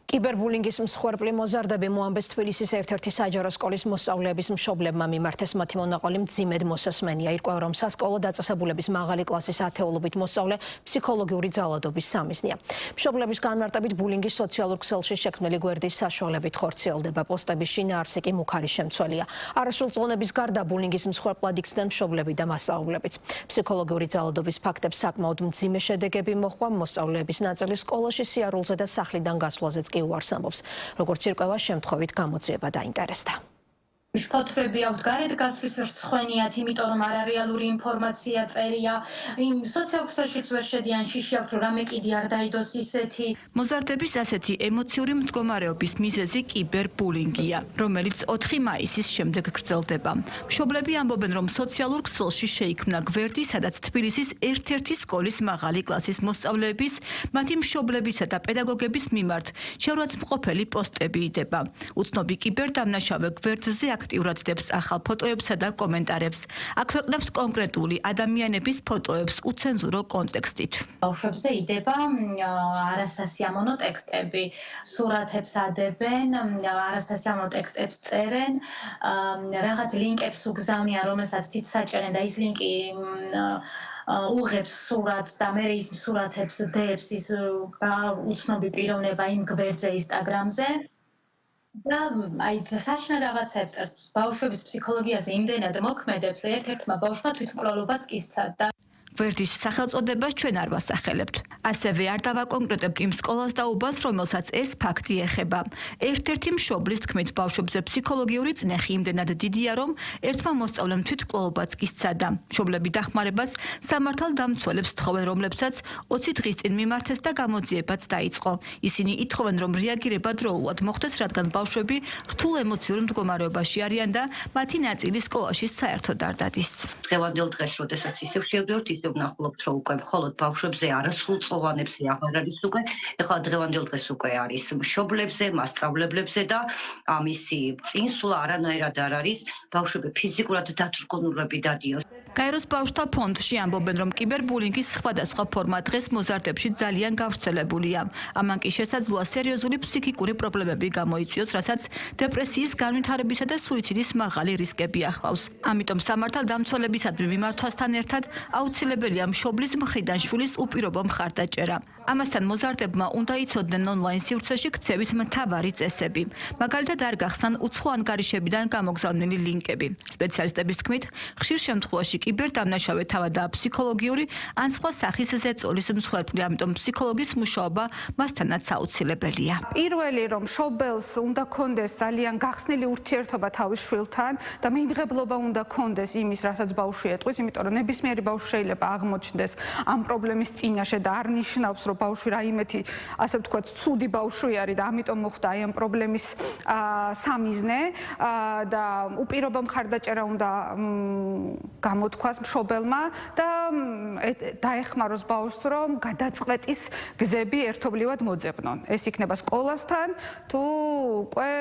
კიბერბულინგის მსხვერპლი მოზარდები მოამბეს თბილისის ერთ-ერთი საჯარო სკოლის მოსწავლეების მშობლებმა მიმართეს მათი მონაყოლი მძიმედ მოსასმენია. ირკვევა, რომ სასკოლო დაწესებულების მაღალი კლასის ათეულობით მოსწავლე ფსიქოლოგიური ძალადობის სამიზნეა. მშობლების განმარტებით ბულინგის სოციალურ ქსელში შექმნილი გვერდის საშუალებით ხორციელდება. პოსტების შინაარსი კი მუქარი შემცველია. არასრულწლოვნების გარდა ბულინგის მსხვერპლად იქცნენ მშობლები და მასწავლებლებიც. ფსიქოლოგიური ძალადობის ფაქტებს საკმაოდ მძიმე შედეგები მოჰყვა. მოსწავლეების ნაწილი სკოლაში სიარულზე და სახლიდან გასვლაზეც კი უარს ამბობს. როგორც ირკვევა, შემთხვევით გამოძიება დაინტერესდა. შფოთვრები აქვთ გარეთ გასვლის რცხვენიათ, იმიტომ რომ არარეალური ინფორმაცია წერია. იმ სოციალურ ვერ შედიან შიში აქვთ, რომ რამე კიდე არ დაიდოს ისეთი. მოზარდების ასეთი ემოციური მდგომარეობის მიზეზი კიბერბულინგია, რომელიც 4 მაისის შემდეგ გრძელდება. მშობლები ამბობენ, რომ სოციალურ ქსელში შეიქმნა გვერდი, სადაც თბილისის ერთ-ერთი სკოლის მაღალი კლასის მოსწავლეების, მათი მშობლებისა და პედაგოგების მიმართ შეურაცხმყოფელი პოსტები იდება. უცნობი კიბერდამნაშავე გვერდზე აქტიურად დებს ახალ ფოტოებსა და კომენტარებს. აქვეყნებს კონკრეტული ადამიანების ფოტოებს უცენზურო კონტექსტით. ბავშვებზე იდება არასასიამოვნო ტექსტები, სურათებს ადებენ, არასასიამოვნო ტექსტებს წერენ, რაღაც ლინკებს უგზავნიან, რომელსაც თით საჭერენ და ის ლინკი უღებს სურათს და მე ის სურათებს დებს ის უცნობი პიროვნება იმ გვერდზე ინსტაგრამზე. და აი საშინა რაღაცებს წერს. ბავშვების ფსიქოლოგიაზე იმდენად მოქმედებს, ერთ-ერთმა ბავშვმა თვითმკვლელობაც კი სცადა. გვერდის სახელწოდებას ჩვენ არ ვასახელებთ. ასევე არ დავაკონკრეტებთ იმ სკოლას და უბანს, რომელსაც ეს ფაქტი ეხება. ერთ-ერთი მშობლის თქმით, ბავშვებზე ფსიქოლოგიური წნეხი იმდენად დიდია, რომ ერთმა მოსწავლემ თვითმკვლელობაც კი სცადა. მშობლები დახმარებას სამართალდამცველებს თხოვენ, რომლებსაც 20 დღის წინ მიმართეს და გამოძიებაც დაიწყო. ისინი ითხოვენ, რომ რეაგირება დროულად მოხდეს, რადგან ბავშვები რთულ ემოციურ მდგომარეობაში არიან და მათი ნაწილი სკოლაში საერთოდ არ დადის. დღევანდელ დღეს, როდესაც ისევ შევდივართ, ისევ ვნახულობთ, რომ უკვე მხოლოდ ბავშვებზე არასრულწლოვანებზე აღარ არის უკვე, ეხლა დღევანდელ დღეს უკვე არის მშობლებზე, მასწავლებლებზე და ამისი წინსვლა არანაირად არ არის ბავშვები ფიზიკურად დათრგუნულები დადიოს. გაეროს ბავშვთა ფონდში ამბობენ, რომ კიბერბულინგის სხვადასხვა ფორმა დღეს მოზარდებში ძალიან გავრცელებულია. ამან კი შესაძლოა სერიოზული ფსიქიკური პრობლემები გამოიწვიოს, რასაც დეპრესიის განვითარებისა და სუიციდის მაღალი რისკები ახლავს. ამიტომ სამართალდამცველებისადმი მიმართვასთან ერთად აუცილებელია მშობლის მხრიდან შვილის უპირობო მხარდაჭერა. ამასთან მოზარდებმა უნდა იცოდნენ ონლაინ სივრცეში ქცევის მთავარი წესები. მაგალითად არ გახსნან უცხო ანგარიშებიდან გამოგზავნილი ლინკები. სპეციალისტების თქმით, ხშირ შემთხვევაში კიბერდამნაშავე თავადაა ფსიქოლოგიური ან სხვა სახის ზეწოლის მსხვერპლი, ამიტომ ფსიქოლოგის მუშაობა მასთანაც აუცილებელია. პირველი რომ მშობელს უნდა ქონდეს ძალიან გახსნილი ურთიერთობა თავის შვილთან და მიიღებლობა უნდა ქონდეს იმის, რასაც ბავშვი ეტყვის, იმიტომ რომ ნებისმიერი ბავშვი შეიძლება აღმოჩნდეს ამ პრობლემის წინაშე და არ ნიშნავს, რომ ბავშვი რაიმეთი, ასე ვთქვათ, ცუდი ბავშვი არის და ამიტომ მოხდა აი ამ პრობლემის სამიზნე და უპირობო მხარდაჭერა უნდა გამოთქვას მშობელმა და დაეხმაროს ბავშვს, რომ გადაწყვეტის გზები ერთობლივად მოძებნონ. ეს იქნება სკოლასთან თუ უკვე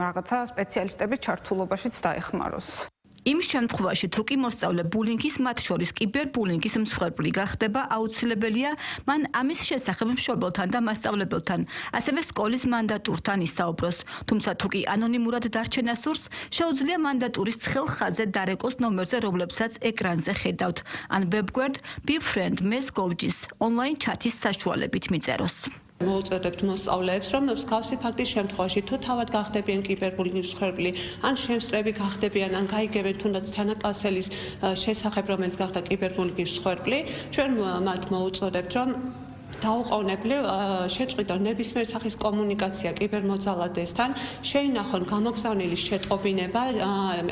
რაღაცა სპეციალისტების ჩართულობაშიც დაეხმაროს. იმ შემთხვევაში, თუ კი მოსწავლე ბულინგის, მათ შორის კიბერბულინგის მსხვერპლი გახდება, აუცილებელია მან ამის შესახებ მშობელთან და მასწავლებელთან, ასევე სკოლის მანდატურთან ისაუბროს. თუმცა თუ კი ანონიმურად დარჩენა სურს, შეუძლია მანდატურის ცხელ ხაზზე დარეკოს ნომერზე, რომლებსაც ეკრანზე ხედავთ, ან ვებგვერდ BeFriend Messages ონლაინ ჩათის საშუალებით მიწეროს. მოუწოდებთ მოსწავლეებს, რომ მსგავსი ფაქტის შემთხვევაში თუ თავად გახდებიან კიბერბულინგის მსხვერპლი, ან შემსწრები გახდებიან, ან გაიგებენ თუნდაც თანაკლასელის შესახებ, რომელიც გახდა კიბერბულინგის მსხვერპლი, ჩვენ მათ მოუწოდებთ, რომ დაუყოვნებლივ შეწყვიტონ ნებისმიერ სახის კომუნიკაცია კიბერმოძალადესთან, შეინახონ გამოგზავნილი შეტყობინება,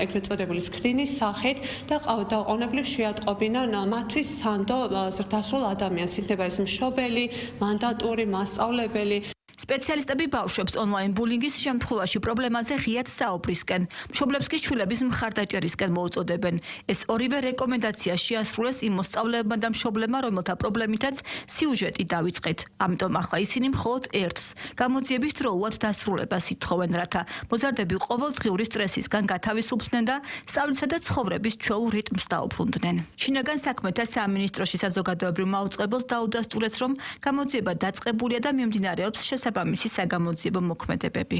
ეგრეთ წოდებული სკრინის სახით და დაუყოვნებლივ შეატყობინონ მათთვის სანდო ზრდასრულ ადამიანს, იქნება ეს მშობელი, მანდატური, მასწავლებელი. სპეციალისტები ბავშვებს ონლაინ ბულინგის შემთხვევაში პრობლემაზე ღიად საუბრისკენ, მშობლებს კი შვილების მხარდაჭერისკენ მოუწოდებენ. ეს ორივე რეკომენდაცია შეასრულეს იმ მოსწავლეებმა და მშობლებმა, რომელთა პრობლემითაც სიუჟეტი დავიწყეთ. ამიტომ ახლა ისინი მხოლოდ ერთს, გამოძიების დროულად დასრულებას ითხოვენ, რათა მოზარდები ყოველდღიური სტრესისგან გათავისუფლდნენ და სწავლისა და ცხოვრების ჩვეულ რიტმს დაუბრუნდნენ. შინაგან საქმეთა სამინისტროში საზოგადოებრივ მაუწყებელს დაუდასტურეს, რომ გამოძიება დაწყებულია და მიმდინარეობს შესაბამისი შესაბამისი საგამოძიებო მოქმედებები.